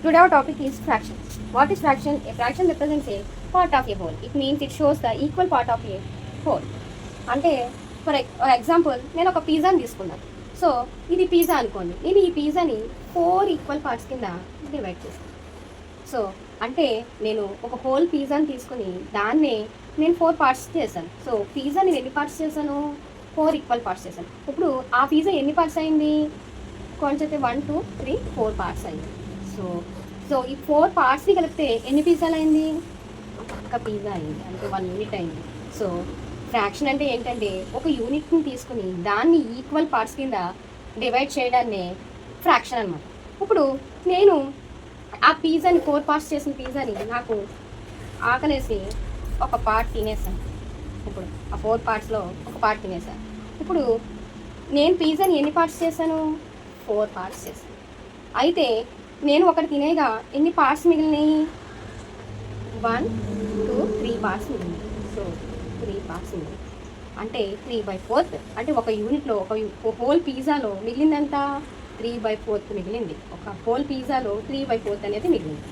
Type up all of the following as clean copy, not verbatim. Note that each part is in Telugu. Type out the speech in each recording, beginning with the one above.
Today our topic is fraction. What is fraction? A fraction represents a part of a whole. It means it shows the equal part of a whole. అంటే ఫర్ ఎగ్జాంపుల్ నేను ఒక పిజ్జాని తీసుకున్నాను. సో ఇది పిజ్జా అనుకోండి. నేను ఈ పిజ్జాని 4 ఈక్వల్ పార్ట్స్ కింద డివైడ్ చేశాను. సో అంటే నేను ఒక హోల్ పిజ్జాని తీసుకుని దాన్నే నేను 4 పార్ట్స్ చేశాను. సో పిజ్జా నేను ఎన్ని పార్ట్స్ చేశాను? 4 ఈక్వల్ పార్ట్స్ చేశాను. ఇప్పుడు ఆ పిజ్జా ఎన్ని పార్ట్స్ అయింది? కొంచెం 1 2 3 4 పార్ట్స్ అయింది. సో సో ఈ 4 పార్ట్స్ని కలిపితే ఎన్ని పిజ్జాలు అయింది? ఒక పిజ్జా అయింది, అంటే 1 యూనిట్ అయింది. సో ఫ్రాక్షన్ అంటే ఏంటంటే ఒక యూనిట్ని తీసుకుని దాన్ని ఈక్వల్ పార్ట్స్ కింద డివైడ్ చేయడాన్ని ఫ్రాక్షన్ అనమాట. ఇప్పుడు నేను ఆ పిజ్జాని 4 పార్ట్స్ చేసిన పిజ్జాని నాకు ఆకలేసి ఒక పార్ట్ తినేసాను. ఇప్పుడు ఆ 4 పార్ట్స్లో ఒక పార్ట్ తినేసాను. ఇప్పుడు నేను పిజ్జాని ఎన్ని పార్ట్స్ చేశాను? 4 పార్ట్స్ చేశాను. అయితే నేను ఒకటి తినేగా ఎన్ని పార్ట్స్ మిగిలినాయి? 1 2 3 పార్ట్స్ మిగిలినాయి. సో 3 పార్ట్స్ మిగిలినాయి అంటే 3/4. అంటే ఒక యూనిట్లో ఒక హోల్ పిజ్జాలో మిగిలిందంత 3/4 మిగిలింది. ఒక హోల్ పిజ్జాలో 3/4 అనేది మిగిలింది.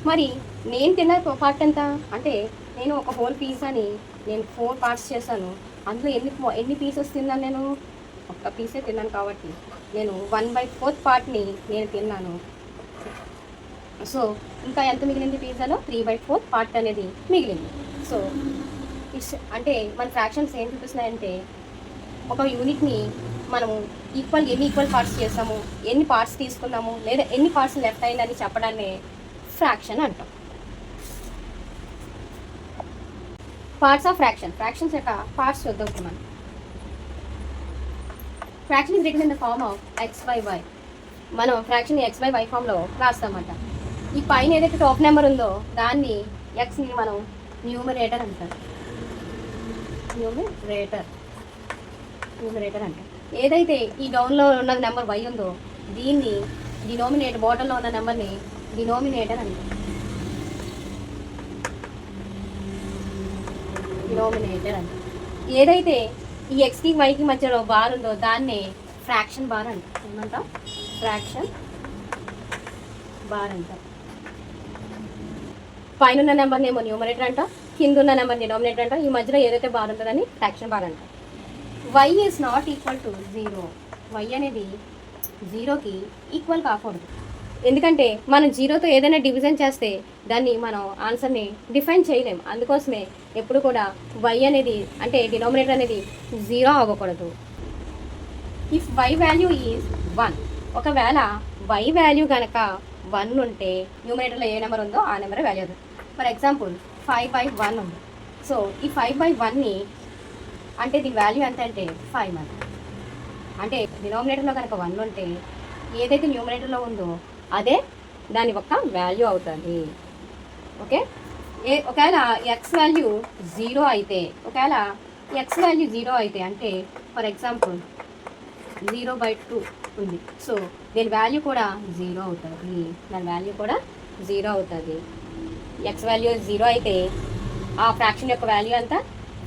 మరి నేను తిన్న పార్ట్ ఎంత అంటే నేను ఒక హోల్ పిజ్జాని నేను 4 పార్ట్స్ చేశాను. అందులో ఎన్ని పీసెస్ తిన్నాను? నేను ఒక్క పీసే తిన్నాను కాబట్టి నేను 1/4 పార్ట్ని నేను తిన్నాను. సో ఇంకా ఎంత మిగిలింది? పిజ్జాలో 3/4 పార్ట్ అనేది మిగిలింది. సో అంటే మన ఫ్రాక్షన్స్ ఏం చూపిస్తున్నాయంటే ఒక యూనిట్ని మనము ఎన్ని ఈక్వల్ పార్ట్స్ చేసాము, ఎన్ని పార్ట్స్ తీసుకున్నాము, లేదా ఎన్ని పార్ట్స్ లెఫ్ట్ అయిందని చెప్పడాన్ని ఫ్రాక్షన్ అంటాం. పార్ట్స్ ఆఫ్ ఫ్రాక్షన్స్ యొక్క పార్ట్స్ చూద్దాం. Fraction is written in the form of x/y. మనం ఫ్రాక్షన్ x/y ఫామ్లో రాస్తామన్నమాట. ఈ పైన ఏదైతే టాప్ నెంబర్ ఉందో దాన్ని ఎక్స్ని మనం న్యూమరేటర్ అంటారు. న్యూమరేటర్ అంటారు. ఏదైతే ఈ డౌన్లో ఉన్న నెంబర్ y ఉందో దీన్ని డినోమినేటర్, బాటంలో ఉన్న నెంబర్ని డినోమినేటర్ అంటారు. ఏదైతే ఈ ఎక్స్కి వైకి మధ్యలో బార్ ఉందో దాన్ని ఫ్రాక్షన్ బార్ అంటారు. ఏమంటాం? ఫ్రాక్షన్ బార్ అంటారు. పైన ఉన్న నెంబర్ని ఏమో న్యూమరేటర్ అంటాం, కింద ఉన్న నెంబర్ డినామినేటర్ అంటాం, ఈ మధ్యలో ఏదైతే బార్ ఉంటుందని ఫ్రాక్షన్ బార్ అంటాం. y is not equal to 0. y అనేది 0కి ఈక్వల్ కాకూడదు. ఎందుకంటే మనం 0తో ఏదైనా డివిజన్ చేస్తే దాన్ని మనం ఆన్సర్ని డిఫైన్ చేయలేము. అందుకోసమే ఎప్పుడు కూడా y అనేది అంటే డినామినేటర్ అనేది 0 అవ్వకూడదు. ఇఫ్ y వాల్యూ ఈజ్ 1, ఒకవేళ y వాల్యూ కనుక 1 ఉంటే న్యూమరేటర్లో ఏ నెంబర్ ఉందో ఆ నెంబర్ వాల్యూ అవుతుంది. ఫర్ ఎగ్జాంపుల్ 5/1 ఉంది. సో ఈ 5/1ని అంటే దీని వాల్యూ ఎంత అంటే 5 అని. అంటే డినామినేటర్లో కనుక 1 ఉంటే ఏదైతే న్యూమరేటర్లో ఉందో అదే దాని యొక్క వాల్యూ అవుతుంది. ఓకే. ఒకవేళ x వాల్యూ 0 అయితే అంటే ఫర్ ఎగ్జాంపుల్ 0/2 ఉంది. సో దీని వాల్యూ కూడా 0 అవుతుంది. x వాల్యూ 0 అయితే ఆ ఫ్రాక్షన్ యొక్క వాల్యూ అంతా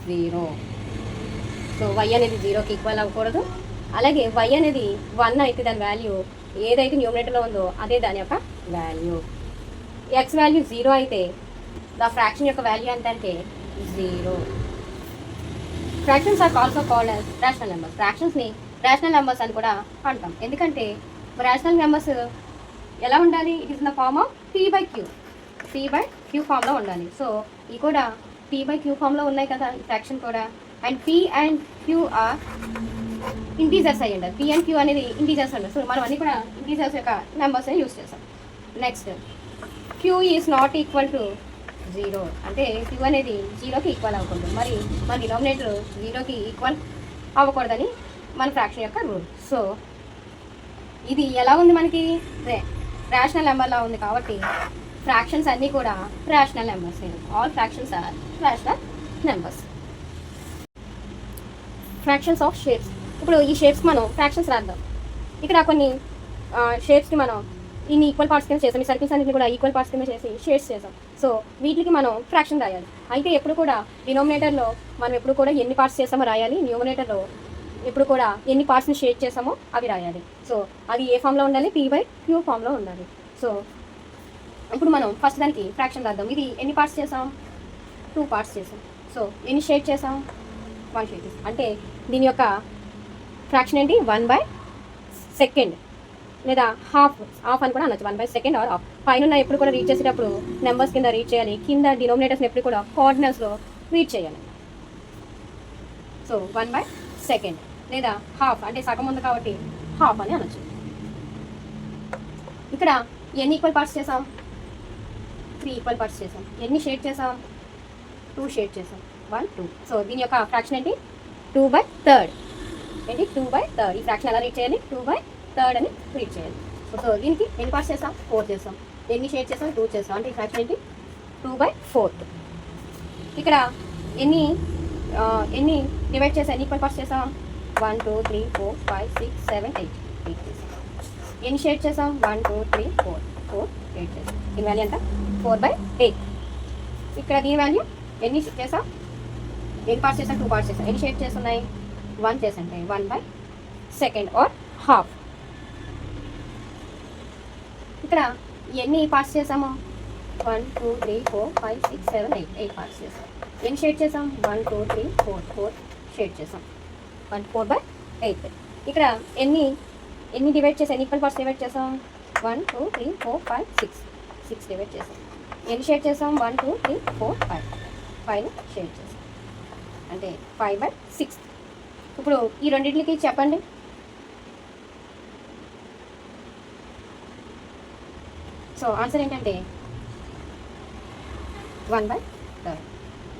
0. సో y అనేది 0కి ఈక్వల్ అవ్వకూడదు. అలాగే y అనేది 1 అయితే దాని వాల్యూ ఏదైతే న్యూమరేటర్లో ఉందో అదే దాని యొక్క వాల్యూ. x వాల్యూ 0 అయితే ద ఫ్రాక్షన్ యొక్క వాల్యూ ఎంత అంటే 0. Fractions are also called as rational numbers. ఫ్రాక్షన్స్ని రేషనల్ నెంబర్స్ అని కూడా అంటాం. ఎందుకంటే రేషనల్ నెంబర్స్ ఎలా ఉండాలి? It is in the form of p/q ఫామ్లో ఉండాలి. సో ఇవి కూడా p/q ఫామ్లో ఉన్నాయి కదా ఈ ఫ్రాక్షన్ కూడా. And p and q are integers అయ్యి ఉండాలి. p and q అనేది ఇంటీజర్స్ ఉండాలి. సో మనం అన్నీ కూడా ఇంటీజర్స్ యొక్క నెంబర్స్ యూస్ చేస్తాం. Next q is not equal to 0 అంటే q అనేది 0కి ఈక్వల్ అవ్వకూడదు. మరి మన డినామినేటర్ 0కి ఈక్వల్ అవ్వకూడదని మన ఫ్రాక్షన్ యొక్క రూల్. సో ఇది ఎలా ఉంది? మనకి రేషనల్ నెంబర్లా ఉంది కాబట్టి ఫ్రాక్షన్స్ అన్నీ కూడా rational numbers. All fractions are rational numbers. Fractions of shapes. ఇప్పుడు ఈ షేప్స్కి మనం ఫ్రాక్షన్స్ రాద్దాం. ఇక్కడ కొన్ని షేప్స్కి మనం ఇన్ని ఈక్వల్ పార్ట్స్ కింద చేసాం. ఈ సర్కిల్స్ అన్నింటిని కూడా ఈక్వల్ పార్ట్స్ కింద చేసి షేడ్స్ చేసాం. సో వీటికి మనం ఫ్రాక్షన్ రాయాలి. అయితే ఎప్పుడు కూడా డినోమినేటర్లో మనం ఎప్పుడు కూడా ఎన్ని పార్ట్స్ చేసామో రాయాలి. న్యూమరేటర్లో ఎప్పుడు కూడా ఎన్ని పార్ట్స్ని షేడ్ చేసామో అవి రాయాలి. సో అది ఏ ఫామ్లో ఉండాలి? p/q ఫామ్లో ఉండాలి. సో ఇప్పుడు మనం ఫస్ట్ దానికి ఫ్రాక్షన్ రాద్దాం. ఇది ఎన్ని పార్ట్స్ చేసాం? 2 పార్ట్స్ చేసాం. సో ఎన్ని షేడ్ చేసాం? 1 షేడ్ చేసాం. అంటే దీని యొక్క ఫ్రాక్షన్ ఏంటి? 1/2 లేదా హాఫ్ అని కూడా అనొచ్చు. 1/2 ఆర్ హాఫ్. పైన ఎప్పుడు కూడా రీడ్ చేసేటప్పుడు నెంబర్స్ కింద రీడ్ చేయాలి, కింద డినోమినేటర్స్ని ఎప్పుడు కూడా కోఆర్డినేట్స్లో రీడ్ చేయాలి. సో 1/2 లేదా హాఫ్, అంటే సగం ఉంది కాబట్టి హాఫ్ అని అనొచ్చు. ఇక్కడ ఎన్ని ఈక్వల్ పార్ట్స్ చేసాం? 3 ఈక్వల్ పార్ట్స్ చేసాం. ఎన్ని షేడ్ చేసాం? 2 షేడ్ చేసాం. 1 2. సో దీని యొక్క ఫ్రాక్షన్ ఏంటి? 2/3. ఏంటి? 2/3. ఈ ఫ్రాక్షన్ ఎలా రీడ్ చేయాలి? 2/3 అని రీడ్ చేయాలి. సో దీనికి ఎన్ని పార్ట్స్ చేసాం? 4 చేసాం. ఎన్ని షేడ్ చేసాం? 2 చేసాం. అంటే ఈ ఫ్రాక్షన్ ఏంటి? 2/4. ఇక్కడ ఎన్ని డివైడ్ చేసాం? ఎన్ని ఈక్వల్ పార్ట్స్ చేసాం? 1 2 3 4 5 6 7 8 చేసాం. ఎన్ని షేడ్ చేసాం? 1 2 3 4 8 చేసాం. దీని వాల్యూ ఎంత? 4/8. ఇక్కడ దీని వాల్యూ ఎన్ని చేసాం? ఎన్ని పార్ట్స్ చేసాం? 2 పార్ట్స్ చేసాం. ఎన్ని షేడ్ చేస్తున్నాయి? 1 చేస్తుంటాయి. 1/2 ఆర్ హాఫ్. ఇక్కడ ఎన్ని పార్ట్స్ చేసాము? 1 2 3 4 5 6 7 8 పార్ట్స్ చేసాం. ఎన్ని షేడ్ చేసాం? 1 2 3 4 షేడ్ చేసాం. 4/8. ఇక్కడ ఎన్ని డివైడ్ చేసాం? ఎన్ని ఈక్వల్ పార్ట్స్ డివైడ్ చేసాం? 1 2 3 4 5 6 డివైడ్ చేసాం. ఎన్ని షేడ్ చేసాం? 1 2 3 4 5 షేడ్ చేసాం. అంటే 5/6. ఇప్పుడు ఈ రెండింటికి చెప్పండి. సో ఆన్సర్ ఏంటంటే 1/3.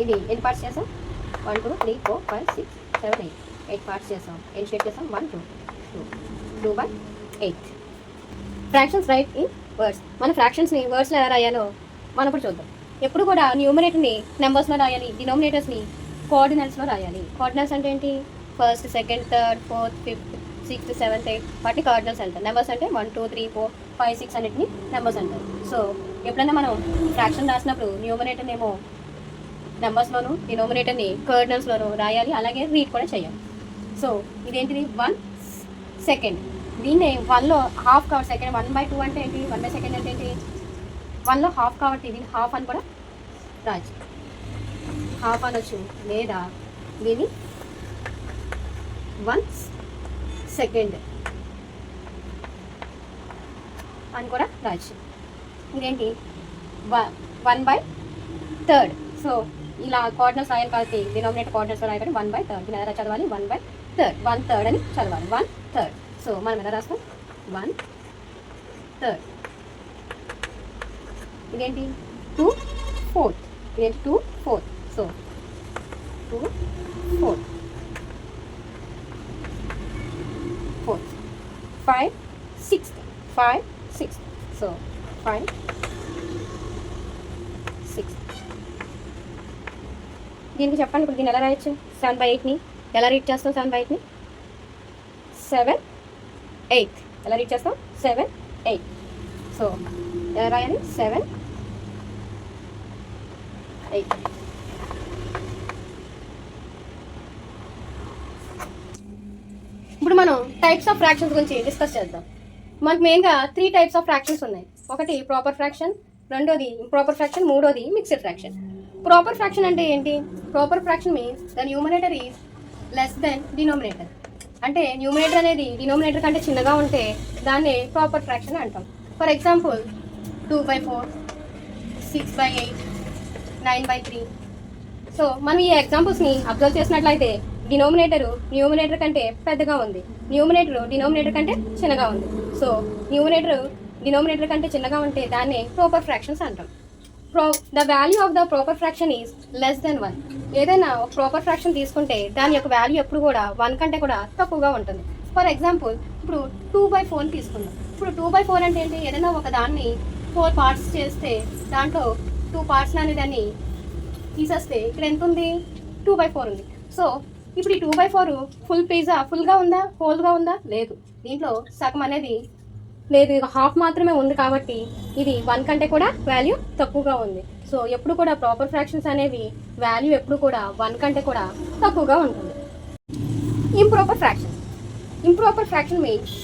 ఇది ఎన్ని పార్ట్స్ చేసాం? 1 2 3 4 5 6 7 8 పార్ట్స్ చేసాం. ఎన్ని షేడ్ చేసాం? 1 2 2/8. Fractions right in words. మన ఫ్రాక్షన్స్ని వర్డ్స్లో ఎలా రాయాలో మనం ఇప్పుడు చూద్దాం. ఎప్పుడు కూడా న్యూమరేటర్ని నెంబర్స్లో రాయాలి, డినోమినేటర్స్ని కోఆర్డినేట్స్లో రాయాలి. కోఆర్డినేట్స్ అంటే ఏంటి? 1st 2nd 3rd 4th 5th 6th 7th 8th వాటిని కోఆర్డినేట్స్ అంటారు. నెంబర్స్ అంటే 1 2 3 4 5 6 అన్నిటిని నెంబర్స్ అంటారు. సో ఎప్పుడైనా మనం ఫ్రాక్షన్ రాసినప్పుడు న్యూమరేటర్ని ఏమో నెంబర్స్లోను, డినోమినేటర్ని కోఆర్డినేట్స్లోను రాయాలి, అలాగే రీడ్ కూడా చేయాలి. సో ఇదేంటిది? 1 సెకండ్. దీన్నే 1లో హాఫ్ కాబట్టి సెకండ్ 1/2 అంటే ఏంటి? 1/2 అంటే ఏంటి? 1లో హాఫ్ కాబట్టి దీన్ని హాఫ్ అని కూడా రాయచ్చు. హాఫ్ అనొచ్చు, లేదా దీన్ని 1 సెకండ్ అని కూడా రాయచ్చు. ఇదేంటి? 1/3. సో ఇలా కోఆర్డినేట్స్ రాయాలి కాబట్టి డినోమినేటర్ కోఆర్డినేట్స్ రాయాలి కాబట్టి 1/3. దీన్ని ఎలా చదవాలి? 1/3. 1/3 అని చదవాలి. 1/3. సో మనం ఎలా రాస్తాం? 1/3. ఇదేంటి? 2/4. ఇదేంటి? 2/4. సో 2/4. 4 5/6. 5/6. సో 5/6. దీనికి చెప్పండి. ఇప్పుడు దీన్ని ఎలా రాయొచ్చు? 7/8ని ఎలా రీడ్ చేస్తాం? 7/8ని 7/8 ఎలా రీడ్ చేస్తాం? 7/8. సో ఎలా రాయాలి? 7/8. ఇప్పుడు మనం టైప్స్ ఆఫ్ ఫ్రాక్షన్స్ గురించి డిస్కస్ చేద్దాం. మనకు మెయిన్గా 3 టైప్స్ ఆఫ్ ఫ్రాక్షన్స్ ఉన్నాయి. ఒకటి ప్రాపర్ ఫ్రాక్షన్, రెండోది ఇంప్రాపర్ ఫ్రాక్షన్, మూడోది మిక్స్డ్ ఫ్రాక్షన్. ప్రాపర్ ఫ్రాక్షన్ అంటే ఏంటి? Proper fraction means the numerator is less than denominator. అంటే న్యూమరేటర్ అనేది డినోమినేటర్ కంటే చిన్నగా ఉంటే దాన్ని ప్రాపర్ ఫ్రాక్షన్ అంటాం. For example 2/4, 6/8, 9/3. సో మనం ఈ ఎగ్జాంపుల్స్ని అబ్జర్వ్ చేసినట్లయితే న్యూమరేటర్ కంటే పెద్దగా ఉంది, డినోమినేటర్ కంటే చిన్నగా ఉంది. సో డినోమినేటర్ కంటే చిన్నగా ఉంటే దాన్ని ప్రాపర్ ఫ్రాక్షన్స్ అంటాం. The value of the proper fraction is less than 1. ఏదైనా ఒక ప్రాపర్ ఫ్రాక్షన్ తీసుకుంటే దాని యొక్క వాల్యూ ఎప్పుడు కూడా 1 కంటే కూడా తక్కువగా ఉంటుంది. ఫర్ ఎగ్జాంపుల్ ఇప్పుడు 2/4 తీసుకుందాం. ఇప్పుడు 2/4 అంటే ఏంటి? ఏదైనా ఒక దాన్ని 4 పార్ట్స్ చేస్తే దాంట్లో 2 పార్ట్స్ అనే దాన్ని తీసేస్తే ఇక్కడ ఎంత ఉంది? 2/4 ఉంది. సో ఇప్పుడు ఈ 2/4 ఫుల్గా ఉందా, హోల్గా ఉందా? లేదు. దీంట్లో సగం అనేది లేదు, ఇక హాఫ్ మాత్రమే ఉంది. కాబట్టి ఇది 1 కంటే కూడా వాల్యూ తక్కువగా ఉంది. సో ఎప్పుడు కూడా ప్రాపర్ ఫ్రాక్షన్స్ అనేవి వాల్యూ ఎప్పుడు కూడా 1 కంటే కూడా తక్కువగా ఉంటుంది. Improper fraction means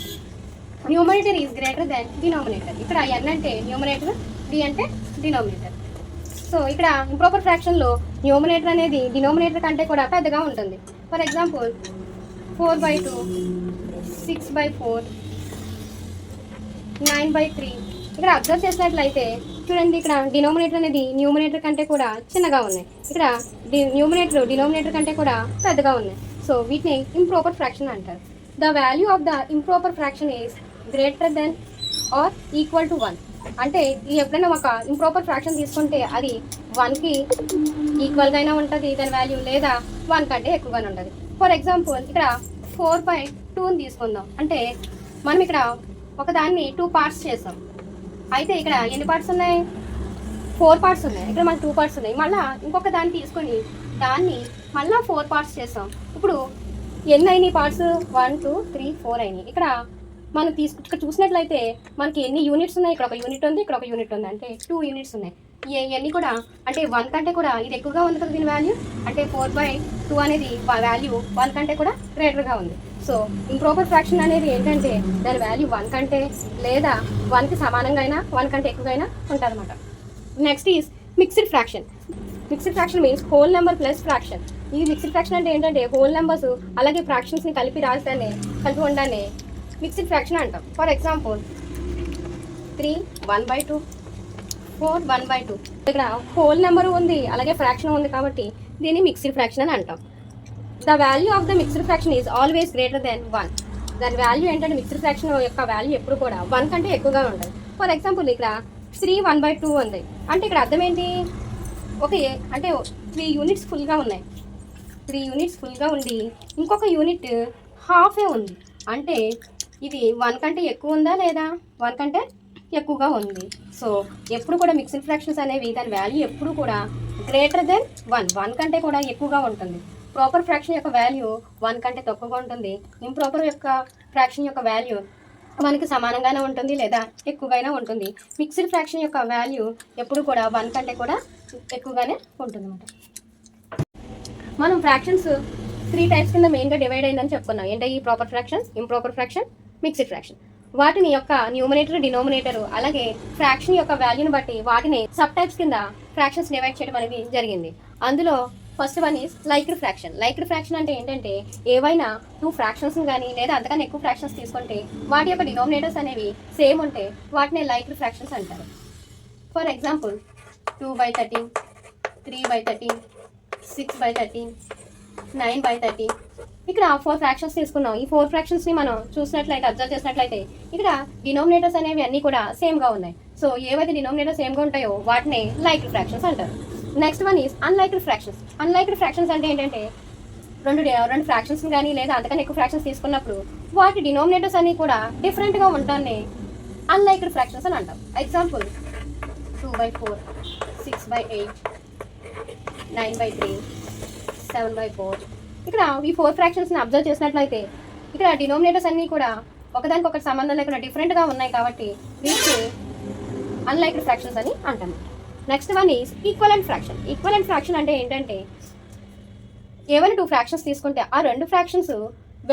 numerator is greater than denominator. ఇక్కడ n అంటే న్యూమరేటర్, d అంటే డినామినేటర్. సో ఇక్కడ ఇంప్రాపర్ ఫ్రాక్షన్లో న్యూమరేటర్ అనేది డినామినేటర్ కంటే కూడా పెద్దగా ఉంటుంది. For example 4/2, 6/4, 9/3. ఇక్కడ అబ్జర్వ్ చేసినట్లయితే చూడండి, ఇక్కడ డినామినేటర్ అనేది న్యూమరేటర్ కంటే కూడా చిన్నగా ఉన్నాయి, ఇక్కడ న్యూమరేటర్ డినామినేటర్ కంటే కూడా పెద్దగా ఉన్నాయి. సో వీటిని ఇంప్రాపర్ ఫ్రాక్షన్ అంటారు. The value of the improper fraction is greater than or equal to 1. అంటే ఎప్పుడైనా ఒక ఇంప్రాపర్ ఫ్రాక్షన్ తీసుకుంటే అది 1కి ఈక్వల్గా అయినా ఉంటుంది దాని వాల్యూ, లేదా 1 కంటే ఎక్కువగానే ఉంటుంది. ఫర్ ఎగ్జాంపుల్ ఇక్కడ 4/2 తీసుకుందాం. అంటే మనం ఇక్కడ ఒకదాన్ని 2 పార్ట్స్ చేస్తాం. అయితే ఇక్కడ ఎన్ని పార్ట్స్ ఉన్నాయి? 4 పార్ట్స్ ఉన్నాయి. ఇక్కడ మనకు 2 పార్ట్స్ ఉన్నాయి. మళ్ళీ ఇంకొక దాన్ని తీసుకొని దాన్ని మళ్ళీ 4 పార్ట్స్ చేస్తాం. ఇప్పుడు ఎన్ని అయినాయి పార్ట్స్? 1, 2, 3, 4 అయినాయి. ఇక్కడ మనం ఇక్కడ చూసినట్లయితే మనకి ఎన్ని యూనిట్స్ ఉన్నాయి? ఇక్కడ ఒక యూనిట్ ఉంది, ఇక్కడ ఒక యూనిట్ ఉంది, అంటే 2 యూనిట్స్ ఉన్నాయి. ఇవన్నీ కూడా అంటే 1 కంటే కూడా ఇది ఎక్కువగా ఉంది కదా దీని వాల్యూ. అంటే 4/2 అనేది వాల్యూ 1 కంటే కూడా గ్రేటర్గా ఉంది. సో ఇంప్రాపర్ ఫ్రాక్షన్ అనేది ఏంటంటే దాని వాల్యూ 1 కంటే లేదా 1కి సమానంగా అయినా 1 కంటే ఎక్కువగా అయినా ఉంటుంది అనమాట. Next is mixed fraction. Mixed fraction means whole number plus fraction. ఈ మిక్స్డ్ ఫ్రాక్షన్ అంటే ఏంటంటే హోల్ నెంబర్స్ అలాగే ఫ్రాక్షన్స్ని కలిపి ఉండడాన్ని మిక్స్డ్ ఫ్రాక్షన్ అంటాం. For example 3 1/2, 4 1/2. ఇక్కడ హోల్ నెంబర్ ఉంది అలాగే ఫ్రాక్షన్ ఉంది కాబట్టి దీన్ని మిక్స్డ్ ఫ్రాక్షన్ అని అంటాం. The value of the mixed fraction is always greater than 1. దాని వాల్యూ ఏంటంటే మిక్స్డ్ ఫ్రాక్షన్ యొక్క వాల్యూ ఎప్పుడు కూడా 1 కంటే ఎక్కువగా ఉంటుంది. ఫర్ ఎగ్జాంపుల్ ఇక్కడ 3 1/2 ఉంది. అంటే ఇక్కడ అర్థం ఏంటి? అంటే 3 యూనిట్స్ ఫుల్గా ఉన్నాయి. 3 యూనిట్స్ ఫుల్గా ఉండి ఇంకొక యూనిట్ హాఫే ఉంది. అంటే ఇది 1 కంటే ఎక్కువ ఉందా లేదా? 1 కంటే ఎక్కువగా ఉంది. సో ఎప్పుడు కూడా మిక్స్డ్ ఫ్రాక్షన్స్ అనేవి దాని వాల్యూ ఎప్పుడు కూడా గ్రేటర్ దెన్ 1 కంటే కూడా ఎక్కువగా ఉంటుంది. ప్రాపర్ ఫ్రాక్షన్ యొక్క వాల్యూ 1 కంటే తక్కువగా ఉంటుంది. ఇంప్రాపర్ యొక్క ఫ్రాక్షన్ యొక్క వాల్యూ మనకి సమానంగానే ఉంటుంది లేదా ఎక్కువగానే ఉంటుంది. మిక్స్డ్ ఫ్రాక్షన్ యొక్క వాల్యూ ఎప్పుడు కూడా 1 కంటే కూడా ఎక్కువగానే ఉంటుంది అన్నమాట. మనం ఫ్రాక్షన్స్ 3 టైప్స్ కింద మెయిన్గా డివైడ్ అయిందని చెప్పుకున్నాం. ఏంటో ఈ proper fraction, improper fraction, mixed fraction. వాటిని యొక్క న్యూమరేటర్ డినోమినేటర్ అలాగే ఫ్రాక్షన్ యొక్క వాల్యూని బట్టి వాటిని సబ్ టైప్స్ కింద ఫ్రాక్షన్స్ డివైడ్ చేయడం అనేది జరిగింది. అందులో first one is liked fraction. Liked fraction అంటే ఏంటంటే ఏవైనా 2 ఫ్రాక్షన్స్ కానీ లేదా అంతకన్నా ఎక్కువ ఫ్రాక్షన్స్ తీసుకుంటే వాటి యొక్క డినోమినేటర్స్ అనేవి సేమ్ ఉంటే వాటిని లైక్డ్ ఫ్రాక్షన్స్ అంటారు. For example 2/13, 3/13, 6/13, 9/13. ఇక్కడ 4 ఫ్రాక్షన్స్ తీసుకున్నాం. ఈ 4 ఫ్రాక్షన్స్ని మనం చూసినట్లయితే అబ్జర్వ్ చేసినట్లయితే ఇక్కడ డినోమినేటర్స్ అనేవి అన్నీ కూడా సేమ్గా ఉన్నాయి. సో ఏవైతే డినోమినేటర్స్ సేమ్గా ఉంటాయో వాటిని లైక్డ్ ఫ్రాక్షన్స్ అంటారు. Next one is unliked fractions. Unliked fractions అంటే ఏంటంటే రెండు ఫ్రాక్షన్స్ కానీ లేదా అంతకన్నా ఎక్కువ ఫ్రాక్షన్స్ తీసుకున్నప్పుడు వాటి డినోమినేటర్స్ అన్నీ కూడా డిఫరెంట్గా ఉంటాయని అన్లైక్డ్ ఫ్రాక్షన్స్ అని అంటాం. ఎగ్జాంపుల్ 2/4, 6/8, 9/3, 7/4. ఇక్కడ ఈ 4 ఫ్రాక్షన్స్ని అబ్జర్వ్ చేసినట్లయితే ఇక్కడ డినోమినేటర్స్ అన్నీ కూడా ఒకదానికొకటి సంబంధం లేకుండా డిఫరెంట్గా ఉన్నాయి కాబట్టి వీటిని అన్లైక్డ్ ఫ్రాక్షన్స్ అని అంటాము. Next one is equivalent fraction. Equivalent fraction అంటే ఏంటంటే ఏమైనా 2 ఫ్రాక్షన్స్ తీసుకుంటే ఆ 2 ఫ్రాక్షన్స్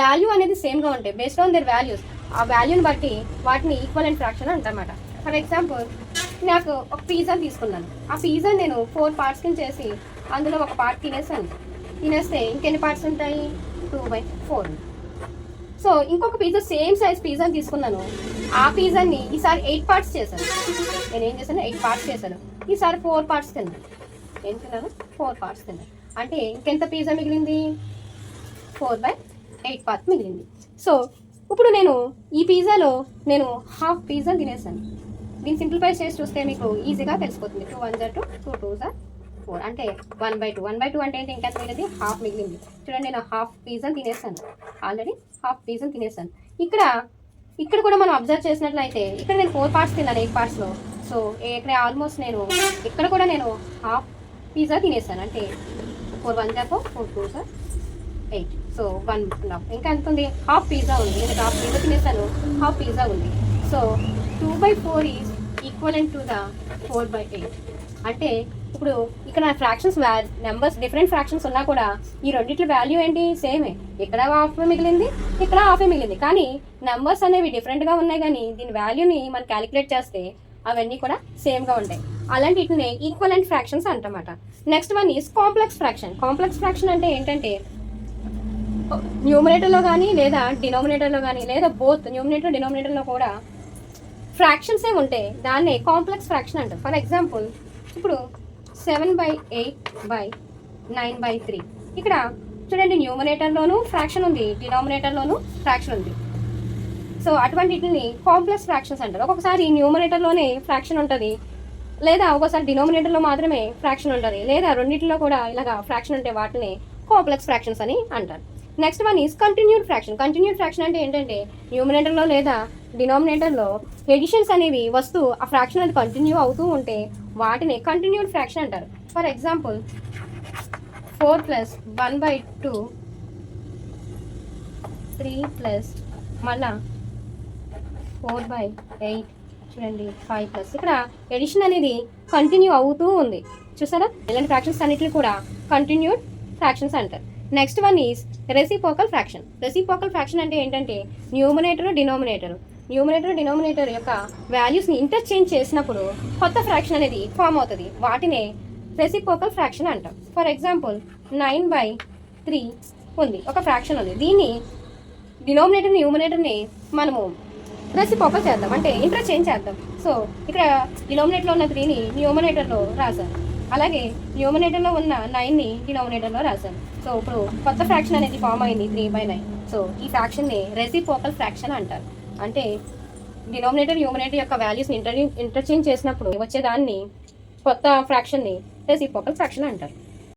వాల్యూ అనేది సేమ్గా ఉంటాయి. బేస్డ్ ఆన్ దేర్ వాల్యూస్ ఆ వాల్యూని బట్టి వాటిని ఈక్వలెంట్ ఫ్రాక్షన్ అంటారన్నమాట. ఫర్ ఎగ్జాంపుల్ నాకు ఒక పిజ్జా తీసుకున్నాను. ఆ పిజ్జా నేను 4 పార్ట్స్ కింద చేసి అందులో ఒక పార్ట్ తినేస్తే ఇంకెన్ని పార్ట్స్ ఉంటాయి? 2/4. సో ఇంకొక పిజ్జా సేమ్ సైజ్ పిజ్జాని తీసుకున్నాను. ఆ పిజ్జాని ఈసారి 8 పార్ట్స్ చేశాను. నేను ఏం చేశాను? 8 పార్ట్స్ చేశాను. ఈసారి 4 పార్ట్స్ తిన్నాను. ఏం తిన్నాను? 4 పార్ట్స్ తిన్నాను. అంటే ఇంకెంత పిజ్జా మిగిలింది? 4/8 పార్ట్ మిగిలింది. సో ఇప్పుడు నేను ఈ పిజ్జాలో నేను హాఫ్ పిజ్జా తినేసాను. దీన్ని సింప్లిఫై చేసి చూస్తే మీకు ఈజీగా తెలిసిపోతుంది. 2 1 2 2 2 4 అంటే 1/2. 1/2 అంటే ఏంటి? ఇంకా మిగిలింది హాఫ్ మిగిలింది. చూడండి నేను హాఫ్ పిజ్జాని తినేసాను. ఆల్రెడీ హాఫ్ పిజ్జాని తినేసాను. ఇక్కడ కూడా మనం అబ్జర్వ్ చేసినట్లయితే ఇక్కడ నేను 4 పార్ట్స్ తిన్నాను 8 పార్ట్స్లో. సో ఇక్కడ ఆల్మోస్ట్ ఇక్కడ కూడా నేను హాఫ్ పిజ్జా తినేసాను. అంటే 4 1 4 4 2 8. సో 1.5 ఇంకా ఎంత ఉంది? హాఫ్ పిజ్జా ఉంది. నేను హాఫ్ పిజ్జా తినేసాను, హాఫ్ పిజ్జా ఉంది. So 2/4 is equivalent to the 4/8. అంటే ఇప్పుడు ఇక్కడ ఫ్రాక్షన్స్ నెంబర్స్ డిఫరెంట్ ఫ్రాక్షన్స్ ఉన్నా కూడా ఈ రెండిట్ల వాల్యూ ఏంటి? సేమే. ఇక్కడ హాఫ్ మిగిలింది, ఇక్కడ హాఫే మిగిలింది. కానీ నెంబర్స్ అనేవి డిఫరెంట్గా ఉన్నాయి కానీ దీని వాల్యూని మనం క్యాలిక్యులేట్ చేస్తే అవన్నీ కూడా సేమ్గా ఉంటాయి. అలాంటి వీటిని ఈక్వలెంట్ ఫ్రాక్షన్స్ అంటమాట. Next one is complex fraction. Complex fraction అంటే ఏంటంటే న్యూమరేటర్లో కానీ లేదా డినామినేటర్లో కానీ లేదా బోత్ న్యూమరేటర్ డినామినేటర్లో కూడా ఫ్రాక్షన్సే ఉంటాయి. దాన్నే కాంప్లెక్స్ ఫ్రాక్షన్ అంటారు. ఫర్ ఎగ్జాంపుల్ ఇప్పుడు 7/8/9/3 ఇక్కడ చూడండి, న్యూమరేటర్లోనూ ఫ్రాక్షన్ ఉంది, డినామినేటర్లోనూ ఫ్రాక్షన్ ఉంది. సో అటువంటి వీటిని కాంప్లెక్స్ ఫ్రాక్షన్స్ అంటారు. ఒక్కొక్కసారి న్యూమరేటర్లోనే ఫ్రాక్షన్ ఉంటుంది, లేదా ఒక్కోసారి డినామినేటర్లో మాత్రమే ఫ్రాక్షన్ ఉంటుంది, లేదా రెండింటిలో కూడా ఇలాగా ఫ్రాక్షన్ ఉంటే వాటిని కాంప్లెక్స్ ఫ్రాక్షన్స్ అని అంటారు. Next one is continued fraction. Continued fraction అంటే ఏంటంటే న్యూమరేటర్లో లేదా డినామినేటర్లో ఎడిషన్స్ అనేవి వస్తూ ఆ ఫ్రాక్షన్ అనేది కంటిన్యూ అవుతూ ఉంటే వాటిని కంటిన్యూడ్ ఫ్రాక్షన్ అంటారు. ఫర్ ఎగ్జాంపుల్ 4 + 1/2 3 ప్లస్ మళ్ళా 4/8 చూడండి 5+. ఇక్కడ ఎడిషన్ అనేది కంటిన్యూ అవుతూ ఉంది, చూసారా? ఇలాంటి ఫ్రాక్షన్స్ అన్నిటిని కూడా కంటిన్యూడ్ ఫ్రాక్షన్స్ అంటారు. Next one is reciprocal fraction. Reciprocal fraction అంటే ఏంటంటే న్యూమరేటర్ డినామినేటర్ యొక్క వాల్యూస్ని ఇంటర్చేంజ్ చేసినప్పుడు కొత్త ఫ్రాక్షన్ అనేది ఫామ్ అవుతుంది. వాటినే రెసిప్రోకల్ ఫ్రాక్షన్ అంటాం. ఫర్ ఎగ్జాంపుల్ 9/3 ఉంది, ఒక ఫ్రాక్షన్ ఉంది. దీన్ని న్యూమరేటర్ని మనము రెసిప్రోకల్ చేద్దాం, అంటే ఇంటర్చేంజ్ చేద్దాం. సో ఇక్కడ డినామినేటర్లో ఉన్న 3ని న్యూమరేటర్లో రాశాను, అలాగే న్యూమరేటర్లో ఉన్న 9ని డినామినేటర్లో రాశాను. సో ఇప్పుడు కొత్త ఫ్రాక్షన్ అనేది ఫామ్ అయింది 3/9. సో ఈ ఫ్రాక్షన్ని రెసిప్రోకల్ ఫ్రాక్షన్ అంటారు. అంటే న్యూమరేటర్ యొక్క వాల్యూస్ని ఇంటర్చేంజ్ చేసినప్పుడు వచ్చేదాన్ని కొత్త ఫ్రాక్షన్ని రెసిప్రోకల్ ఫ్రాక్షన్ అంటారు.